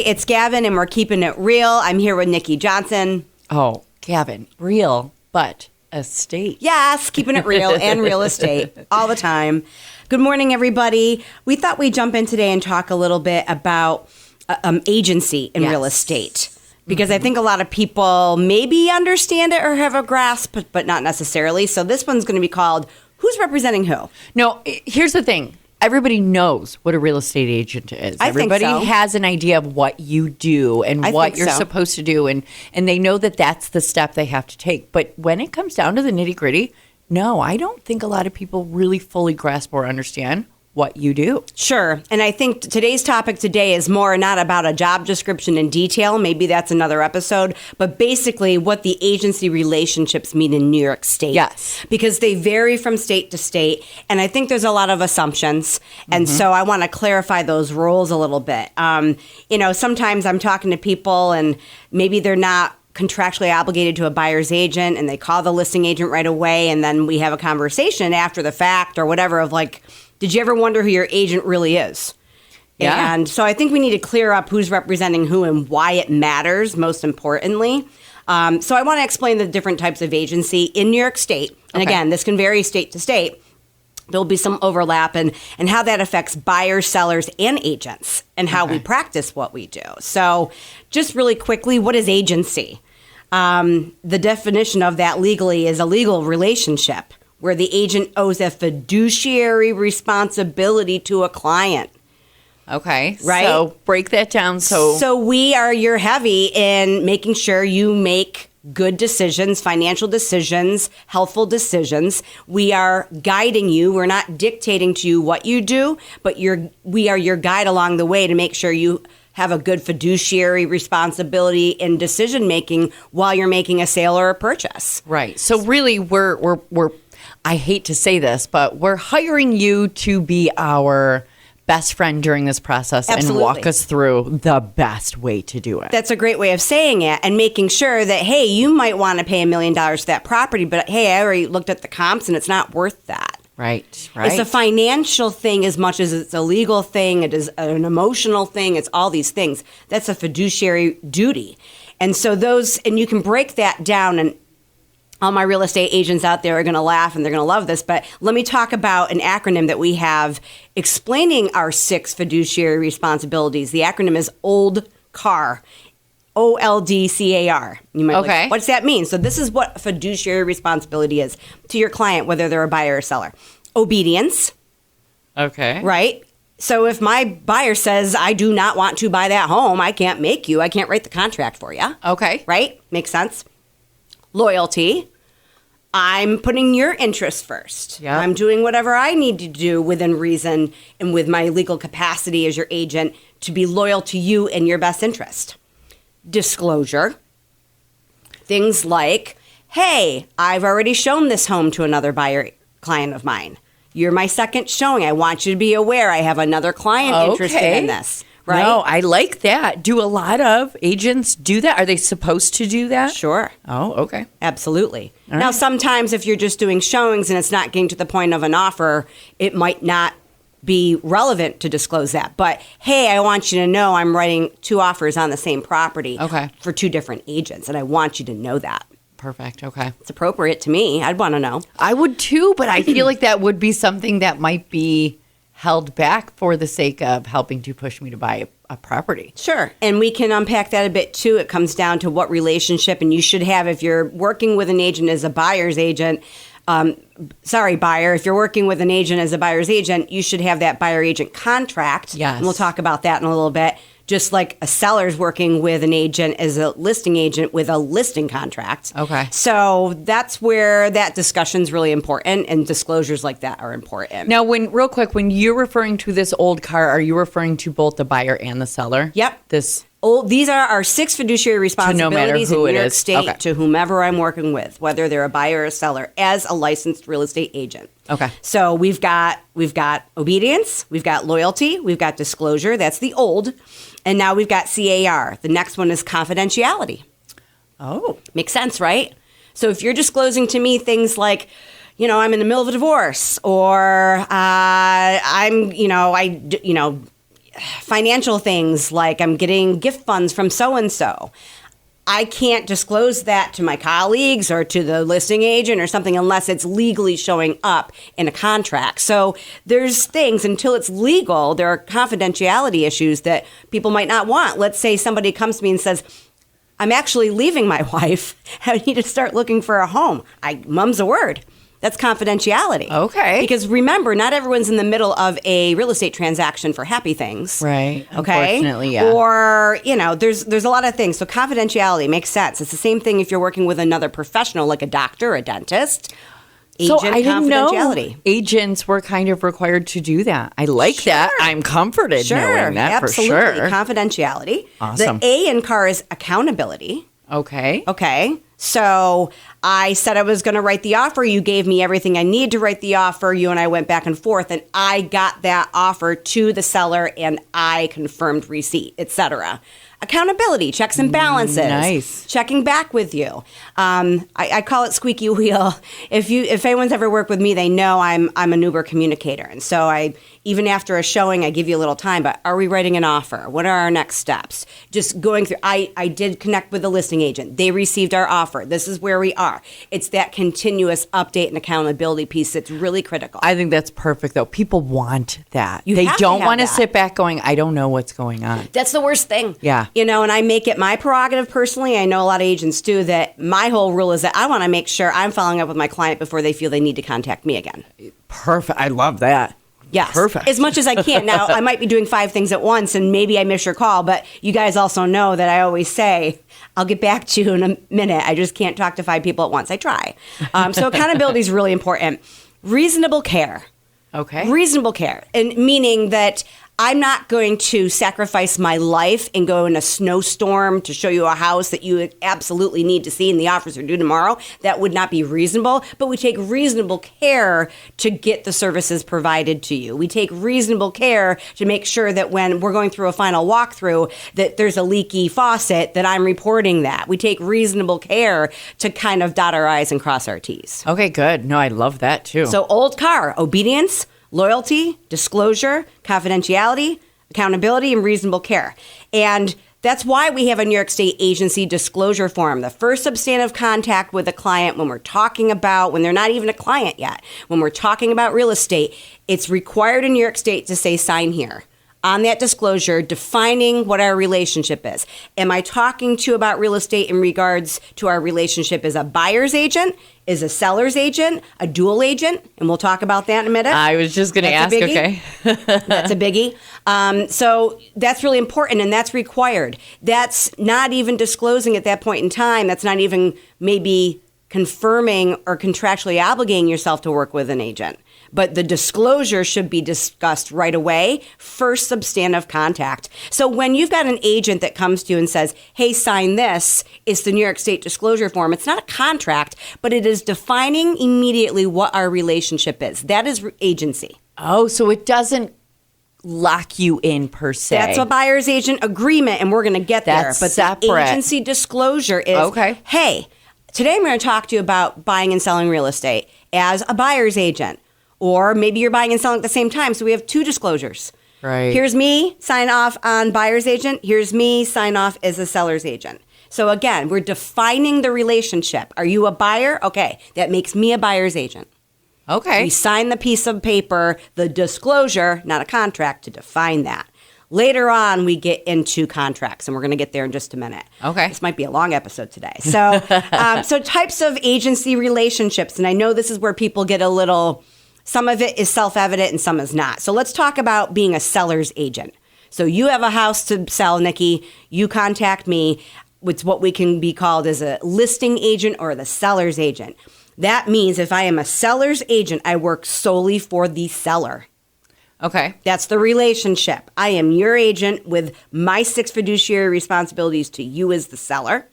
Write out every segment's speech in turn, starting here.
It's Gavin, and we're keeping it real. I'm here with Nici Johnson. Oh, Gavin, real, but estate. Yes, keeping it real and real estate all the time. Good morning, everybody. We thought we'd jump in today and talk a little bit about agency in real estate. Because I think a lot of people maybe understand it or have a grasp, but not necessarily. So this one's going to be called Who's Representing Who? No, here's the thing. Everybody knows what a real estate agent is. Everybody has an idea of what you do and what you're supposed to do. And they know that that's the step they have to take. But when it comes down to the nitty gritty, no, I don't think a lot of people really fully grasp or understand what you do. Sure. And I think today's topic today is more not about a job description in detail. Maybe that's another episode. But basically what the agency relationships mean in New York State. Yes. Because they vary from state to state. And I think there's a lot of assumptions. And so I want to clarify those roles a little bit. Sometimes I'm talking to people and maybe they're not contractually obligated to a buyer's agent and they call the listing agent right away. And then we have a conversation after the fact or whatever of like, did you ever wonder who your agent really is? Yeah. And so I think we need to clear up who's representing who and why it matters, most importantly. So I want to explain the different types of agency in New York State. And again, this can vary state to state. There'll be some overlap and how that affects buyers, sellers, and agents and how we practice what we do. So just really quickly, what is agency? The definition of that legally is a legal relationship where the agent owes a fiduciary responsibility to a client. Okay. Right? So break that down. So we are your heavy in making sure you make good decisions, financial decisions, helpful decisions. We are guiding you. We're not dictating to you what you do, but we are your guide along the way to make sure you have a good fiduciary responsibility in decision making while you're making a sale or a purchase. Right. So really we're I hate to say this, but we're hiring you to be our best friend during this process and walk us through the best way to do it. That's a great way of saying it and making sure that, hey, you might want to pay $1 million for that property, but hey, I already looked at the comps and it's not worth that. Right. It's a financial thing as much as it's a legal thing. It is an emotional thing. It's all these things. That's a fiduciary duty. And so and you can break that down, and all my real estate agents out there are going to laugh and they're going to love this, but let me talk about an acronym that we have explaining our 6 fiduciary responsibilities. The acronym is OLD CAR. OLDCAR. You might be like, what's that mean? So this is what fiduciary responsibility is to your client, whether they're a buyer or seller. Obedience. Okay. Right? So if my buyer says, I do not want to buy that home, I can't write the contract for you. Okay. Right? Makes sense. Loyalty. I'm putting your interests first. Yep. I'm doing whatever I need to do within reason and with my legal capacity as your agent to be loyal to you and your best interest. Disclosure. Things like, hey, I've already shown this home to another buyer client of mine. You're my second showing. I want you to be aware I have another client interested in this. Right? No, I like that. Do a lot of agents do that? Are they supposed to do that? Sure. Oh, okay. Absolutely. All now, right. sometimes if you're just doing showings and it's not getting to the point of an offer, it might not be relevant to disclose that. But, hey, I want you to know I'm writing 2 offers on the same property for 2 different agents, and I want you to know that. Perfect. Okay. It's appropriate to me. I'd want to know. I would too, but I feel like that would be something that might be held back for the sake of helping to push me to buy a property. Sure. And we can unpack that a bit too. It comes down to what relationship, and you should have, if you're working with an agent as a buyer's agent, buyer, if you're working with an agent as a buyer's agent, you should have that buyer agent contract. Yes. And we'll talk about that in a little bit. Just like a seller's working with an agent as a listing agent with a listing contract. Okay. So that's where that discussion's really important, and disclosures like that are important. Now, when you're referring to this old car, are you referring to both the buyer and the seller? Yep. These are our 6 fiduciary responsibilities in New York State to whomever I'm working with, whether they're a buyer or a seller, as a licensed real estate agent. Okay. So we've got obedience, we've got loyalty, we've got disclosure. That's the old. And now we've got CAR. The next one is confidentiality. Oh. Makes sense, right? So if you're disclosing to me things like, I'm in the middle of a divorce, or financial things like I'm getting gift funds from so-and-so. I can't disclose that to my colleagues or to the listing agent or something unless it's legally showing up in a contract. So there's things, until it's legal, there are confidentiality issues that people might not want. Let's say somebody comes to me and says, I'm actually leaving my wife. I need to start looking for a home. Mum's a word. That's confidentiality. Okay. Because remember, not everyone's in the middle of a real estate transaction for happy things. Right. Okay. Unfortunately, yeah. Or, there's a lot of things. So confidentiality makes sense. It's the same thing if you're working with another professional, like a doctor, or a dentist. Agent so I didn't confidentiality. Know agents were kind of required to do that. I like that. I'm comforted knowing that absolutely. for sure. Confidentiality. Awesome. The A in CAR is accountability. Okay. So I said I was going to write the offer. You gave me everything I need to write the offer. You and I went back and forth, and I got that offer to the seller, and I confirmed receipt, etc. Accountability, checks and balances. Nice. Checking back with you. I call it squeaky wheel. If anyone's ever worked with me, they know I'm an uber communicator. And so even after a showing, I give you a little time, but are we writing an offer? What are our next steps? Just going through, I did connect with the listing agent. They received our offer. This is where we are. It's that continuous update and accountability piece that's really critical. I think that's perfect, though. People want that. They don't want to sit back going, I don't know what's going on. That's the worst thing. Yeah. And I make it my prerogative personally. I know a lot of agents do that. My whole rule is that I want to make sure I'm following up with my client before they feel they need to contact me again. Perfect. I love that. Yes. Perfect. As much as I can. Now, I might be doing 5 things at once, and maybe I miss your call, but you guys also know that I always say, I'll get back to you in a minute. I just can't talk to 5 people at once. I try. So accountability is really important. Reasonable care. Okay. Reasonable care. And meaning that I'm not going to sacrifice my life and go in a snowstorm to show you a house that you absolutely need to see and the offers are due tomorrow. That would not be reasonable. But we take reasonable care to get the services provided to you. We take reasonable care to make sure that when we're going through a final walkthrough that there's a leaky faucet, that I'm reporting that. We take reasonable care to kind of dot our I's and cross our T's. Okay, good. No, I love that too. So old car, obedience, loyalty, disclosure, confidentiality, accountability, and reasonable care. And that's why we have a New York State agency disclosure form. The first substantive contact with a client when they're not even a client yet, when we're talking about real estate, it's required in New York State to say sign here. On that disclosure, defining what our relationship is. Am I talking to you about real estate in regards to our relationship as a buyer's agent, as a seller's agent, a dual agent? And we'll talk about that in a minute. I was just going to ask, okay. That's a biggie. So that's really important, and that's required. That's not even disclosing at that point in time. That's not even maybe confirming or contractually obligating yourself to work with an agent. But the disclosure should be discussed right away, first substantive contact. So when you've got an agent that comes to you and says, hey, sign this, it's the New York State disclosure form. It's not a contract, but it is defining immediately what our relationship is. That is agency. Oh, so it doesn't lock you in per se. That's a buyer's agent agreement, and we're going to get That's there. But separate. The agency disclosure is, okay. Hey, today I'm going to talk to you about buying and selling real estate as a buyer's agent. Or maybe you're buying and selling at the same time. So we have 2 disclosures. Right. Here's me, sign off on buyer's agent. Here's me, sign off as a seller's agent. So again, we're defining the relationship. Are you a buyer? Okay, that makes me a buyer's agent. Okay. We sign the piece of paper, the disclosure, not a contract, to define that. Later on, we get into contracts, and we're going to get there in just a minute. Okay. This might be a long episode today. So, so types of agency relationships, and I know this is where people get a little... Some of it is self-evident and some is not. So let's talk about being a seller's agent. So you have a house to sell, Nici. You contact me. It's what we can be called as a listing agent or the seller's agent. That means if I am a seller's agent, I work solely for the seller. Okay. That's the relationship. I am your agent with my 6 fiduciary responsibilities to you as the seller.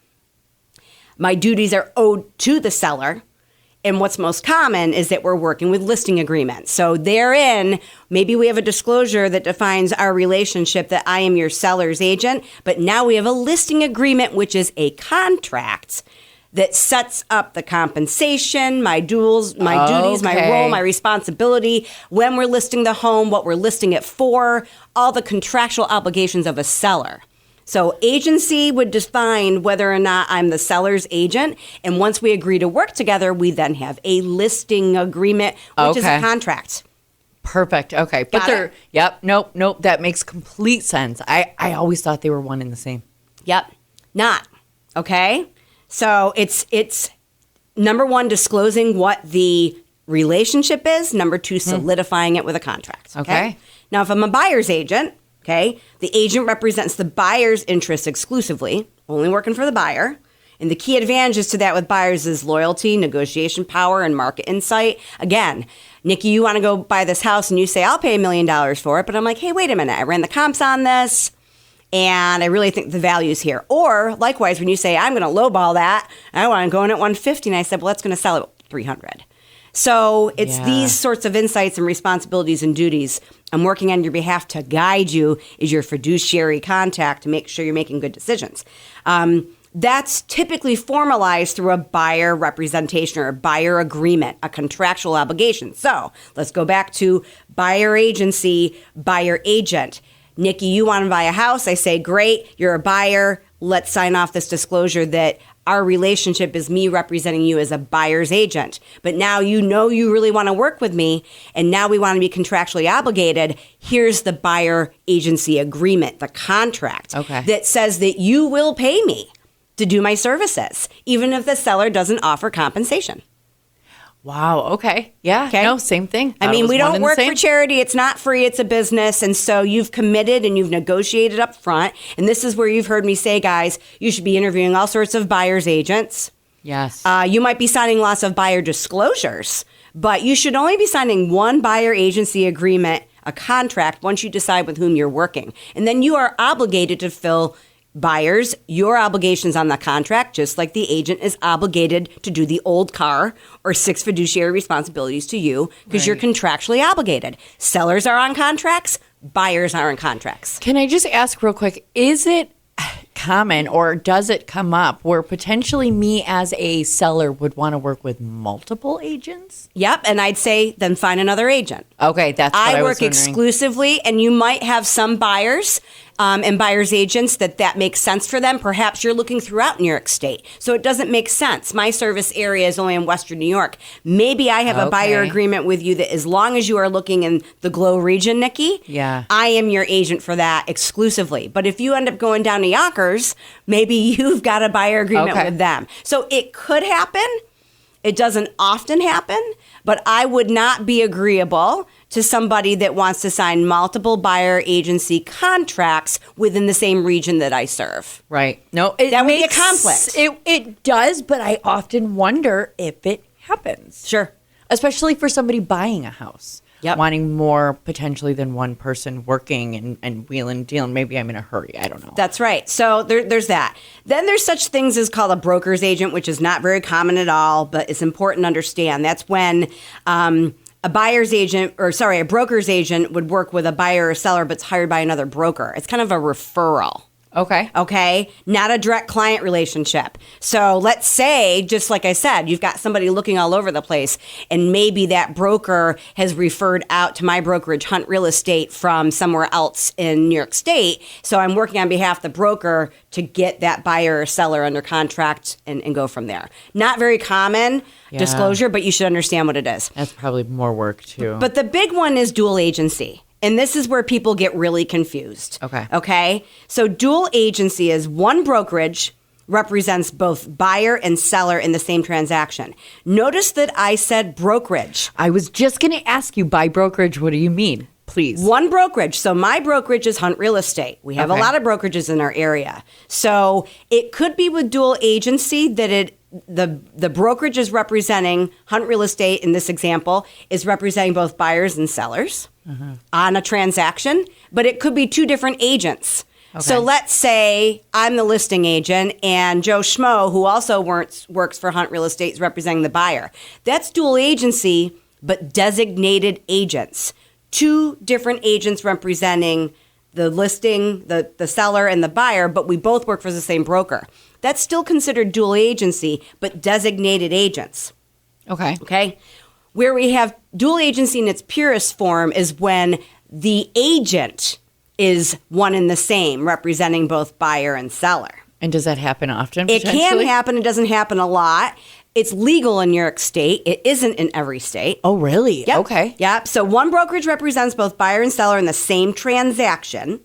My duties are owed to the seller. And what's most common is that we're working with listing agreements. So therein, maybe we have a disclosure that defines our relationship that I am your seller's agent, but now we have a listing agreement, which is a contract that sets up the compensation, my duties, my role, my responsibility, when we're listing the home, what we're listing it for, all the contractual obligations of a seller. So agency would define whether or not I'm the seller's agent. And once we agree to work together, we then have a listing agreement, which is a contract. Perfect. Okay. But they're, nope. That makes complete sense. I always thought they were one and the same. Yep. Not. Okay. So it's number one, disclosing what the relationship is. Number two, solidifying it with a contract. Okay. Now, if I'm a buyer's agent, okay, the agent represents the buyer's interests exclusively, only working for the buyer. And the key advantages to that with buyers is loyalty, negotiation power, and market insight. Again, Nici, you want to go buy this house and you say, I'll pay $1 million for it. But I'm like, hey, wait a minute. I ran the comps on this. And I really think the value's here. Or likewise, when you say, I'm going to lowball that, I want to go in at 150, and I said, well, that's going to sell at 300. So it's these sorts of insights and responsibilities and duties I'm working on your behalf to guide you as your fiduciary contact to make sure you're making good decisions. That's typically formalized through a buyer representation or a buyer agreement, a contractual obligation. So let's go back to buyer agency, buyer agent. Nici, you want to buy a house. I say, great, you're a buyer. Let's sign off this disclosure that our relationship is me representing you as a buyer's agent. But now you know you really want to work with me, and now we want to be contractually obligated. Here's the buyer agency agreement, the contract that says that you will pay me to do my services, even if the seller doesn't offer compensation. Wow. Okay. Yeah. Okay. No, same thing. I mean, we don't work for charity. It's not free. It's a business. And so you've committed and you've negotiated up front. And this is where you've heard me say, guys, you should be interviewing all sorts of buyer's agents. Yes. You might be signing lots of buyer disclosures, but you should only be signing one buyer agency agreement, a contract, once you decide with whom you're working. And then you are obligated to fill buyers, your obligations on the contract, just like the agent is obligated to do the old car or 6 fiduciary responsibilities to you because you're contractually obligated. Sellers are on contracts, buyers are on contracts. Can I just ask real quick, is it common or does it come up where potentially me as a seller would want to work with multiple agents? Yep, and I'd say then find another agent. Okay, that's what I was work exclusively, and you might have some buyers and buyer's agents that makes sense for them. Perhaps you're looking throughout New York State, so it doesn't make sense. My service area is only in Western New York. Maybe I have a buyer agreement with you that as long as you are looking in the GLOW region, Nici, I am your agent for that exclusively. But if you end up going down to Yonkers, maybe you've got a buyer agreement with them. So it could happen. It doesn't often happen, but I would not be agreeable to somebody that wants to sign multiple buyer agency contracts within the same region that I serve. Right. No, that would be a conflict. It does, but I often wonder if it happens. Sure. Especially for somebody buying a house. Yep. Wanting more potentially than one person working and wheeling and dealing. Maybe I'm in a hurry. I don't know. That's right. So there's that. Then there's such things as called a broker's agent, which is not very common at all, but it's important to understand. That's when a broker's agent would work with a buyer or seller, but it's hired by another broker. It's kind of a referral. Okay. Not a direct client relationship. So let's say, just like I said, you've got somebody looking all over the place, and maybe that broker has referred out to my brokerage, Hunt Real Estate, from somewhere else in New York State. So I'm working on behalf of the broker to get that buyer or seller under contract and go from there. Not very common disclosure, but you should understand what it is. That's probably more work too. But the big one is dual agency. And this is where people get really confused. Okay? So dual agency is one brokerage represents both buyer and seller in the same transaction. Notice that I said brokerage. I was just going to ask you, by brokerage, what do you mean? Please. One brokerage. So my brokerage is Hunt Real Estate. We have a lot of brokerages in our area. So it could be with dual agency that the brokerage is representing, Hunt Real Estate in this example, is representing both buyers and sellers on a transaction, but it could be 2 different agents. So let's say I'm the listing agent and Joe Schmo, who also works for Hunt Real Estate, is representing the buyer. That's dual agency, but designated agents. 2 different agents representing the listing, the seller, and the buyer, but we both work for the same broker. That's still considered dual agency, but designated agents. Okay. Where we have dual agency in its purest form is when the agent is one and the same, representing both buyer and seller. And does that happen often? It can happen. It doesn't happen a lot. It's legal in New York State. It isn't in every state. Oh, really? Yep. Okay. Yep. So one brokerage represents both buyer and seller in the same transaction.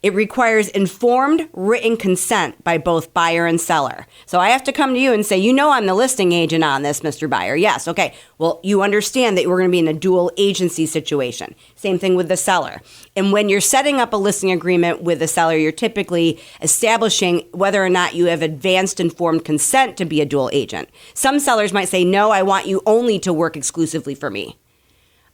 It requires informed written consent by both buyer and seller. So I have to come to you and say, I'm the listing agent on this, Mr. Buyer. Yes. Okay. Well, you understand that we're going to be in a dual agency situation. Same thing with the seller. And when you're setting up a listing agreement with the seller, you're typically establishing whether or not you have advanced informed consent to be a dual agent. Some sellers might say, no, I want you only to work exclusively for me.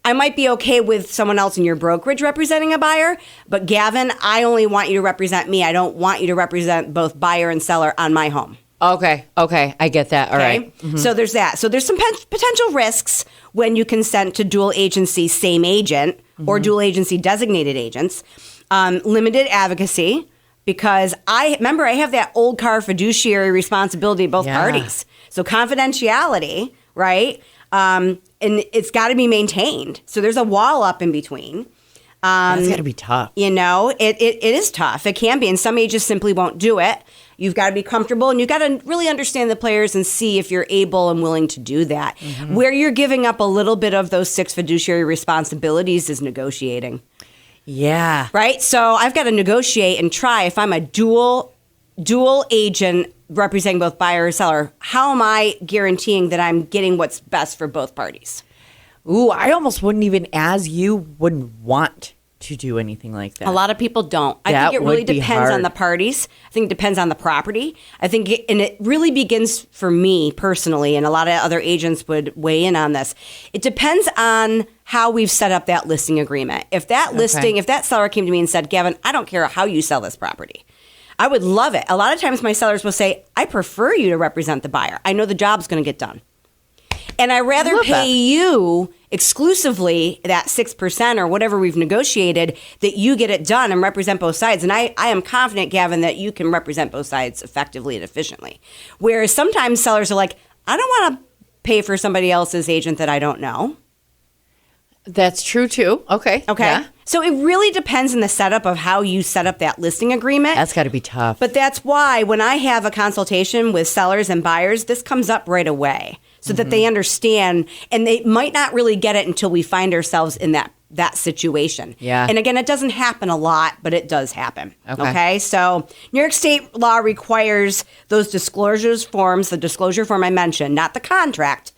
I might be okay with someone else in your brokerage representing a buyer, but Gavin, I only want you to represent me. I don't want you to represent both buyer and seller on my home. Okay. I get that. All right. Mm-hmm. So there's that. So there's some potential risks when you consent to dual agency same agent or dual agency designated agents. Limited advocacy, because I have that old car fiduciary responsibility of both parties. So confidentiality, right? And it's got to be maintained. So there's a wall up in between. That's got to be tough. It is tough. It can be. And some agents simply won't do it. You've got to be comfortable, and you've got to really understand the players and see if you're able and willing to do that. Mm-hmm. Where you're giving up a little bit of those 6 fiduciary responsibilities is negotiating. Yeah. Right? So I've got to negotiate and try. If I'm a dual agent representing both buyer and seller, how am I guaranteeing that I'm getting what's best for both parties? Ooh, I almost wouldn't even, as you, wouldn't want to do anything like that. A lot of people don't. I think it really depends on the parties. I think it depends on the property. I think it really begins for me personally, and a lot of other agents would weigh in on this. It depends on how we've set up that listing agreement. If that if that seller came to me and said, Gavin, I don't care how you sell this property, I would love it. A lot of times my sellers will say, I prefer you to represent the buyer. I know the job's going to get done. And I'd rather pay you exclusively that 6% or whatever we've negotiated, that you get it done and represent both sides. And I am confident, Gavin, that you can represent both sides effectively and efficiently. Whereas sometimes sellers are like, I don't want to pay for somebody else's agent that I don't know. That's true too. Okay. Yeah. So it really depends on the setup of how you set up that listing agreement. That's got to be tough. But that's why when I have a consultation with sellers and buyers, this comes up right away so that they understand, and they might not really get it until we find ourselves in that situation. Yeah. And again, it doesn't happen a lot, but it does happen. Okay. So New York State law requires those disclosures forms, the disclosure form I mentioned, not the contract,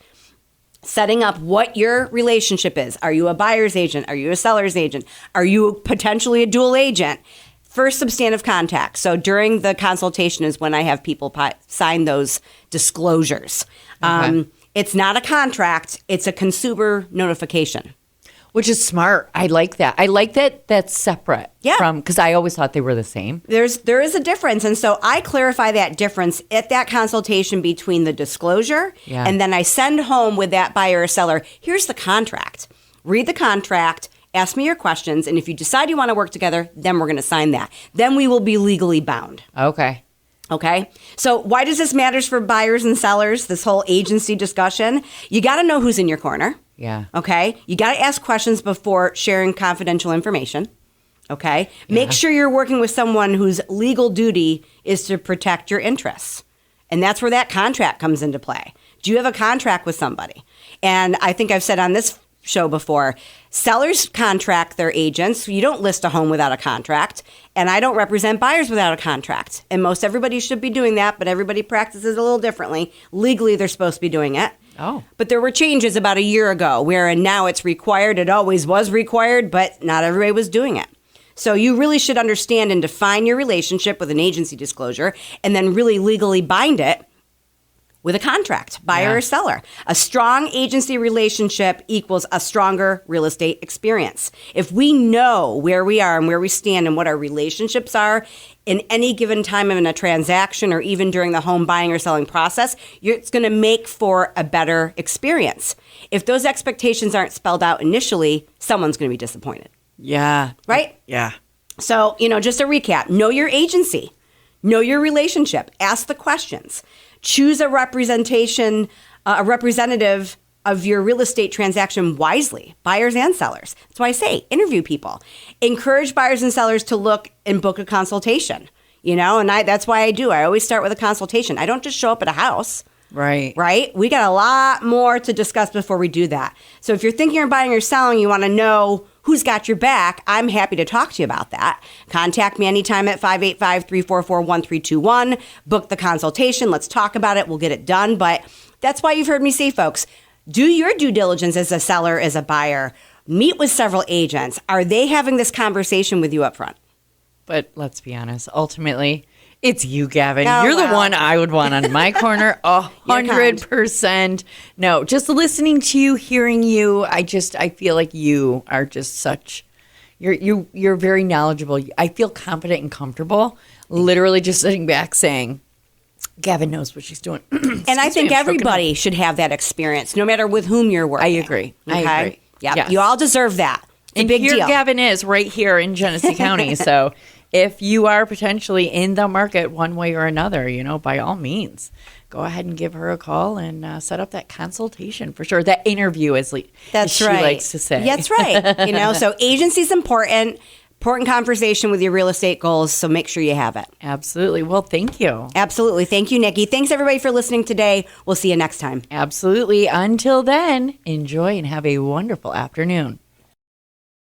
setting up what your relationship is. Are you a buyer's agent? Are you a seller's agent? Are you potentially a dual agent? First substantive contact. So during the consultation is when I have people sign those disclosures. It's not a contract. It's a consumer notification. Which is smart. I like that. I like that that's separate. Yeah. Because I always thought they were the same. There is a difference. And so I clarify that difference at that consultation between the disclosure and then I send home with that buyer or seller, here's the contract. Read the contract, ask me your questions, and if you decide you want to work together, then we're going to sign that. Then we will be legally bound. Okay. So why does this matter for buyers and sellers, this whole agency discussion? You got to know who's in your corner. Yeah. Okay. You got to ask questions before sharing confidential information. Okay. Yeah. Make sure you're working with someone whose legal duty is to protect your interests. And that's where that contract comes into play. Do you have a contract with somebody? And I think I've said on this show before, sellers contract their agents. You don't list a home without a contract. And I don't represent buyers without a contract. And most everybody should be doing that, but everybody practices a little differently. Legally, they're supposed to be doing it. Oh. But there were changes about a year ago where now it's required. It always was required, but not everybody was doing it. So you really should understand and define your relationship with an agency disclosure and then really legally bind it with a contract, buyer or seller. A strong agency relationship equals a stronger real estate experience. If we know where we are and where we stand and what our relationships are in any given time in a transaction or even during the home buying or selling process, it's going to make for a better experience. If those expectations aren't spelled out initially, someone's going to be disappointed. Yeah. Right? Yeah. So, just a recap, know your agency, know your relationship, ask the questions, choose a representation, a representative of your real estate transaction wisely, buyers and sellers. That's why I say interview people. Encourage buyers and sellers to look and book a consultation, and that's why I do. I always start with a consultation. I don't just show up at a house. Right. Right? We got a lot more to discuss before we do that. So if you're thinking of buying or selling, you want to know who's got your back, I'm happy to talk to you about that. Contact me anytime at 585-344-1321. Book the consultation. Let's talk about it. We'll get it done. But that's why you've heard me say, folks, do your due diligence as a seller, as a buyer. Meet with several agents. Are they having this conversation with you up front? But let's be honest, ultimately, it's you, Gavin. You're the one I would want on my corner, 100%. No, just listening to you, hearing you, I feel like you are just such, you're very knowledgeable. I feel confident and comfortable, literally just sitting back saying, Gavin knows what she's doing. And I think everybody should have that experience, no matter with whom you're working. I agree. Okay? I agree. Yep. Yes. You all deserve that. It's and a big here deal. Gavin is right here in Genesee County. So if you are potentially in the market one way or another, by all means, go ahead and give her a call and set up that consultation for sure. That interview, as she likes to say. That's right. So agency's important conversation with your real estate goals. So make sure you have it. Absolutely. Well, thank you. Absolutely. Thank you, Nici. Thanks everybody for listening today. We'll see you next time. Absolutely. Until then, enjoy and have a wonderful afternoon.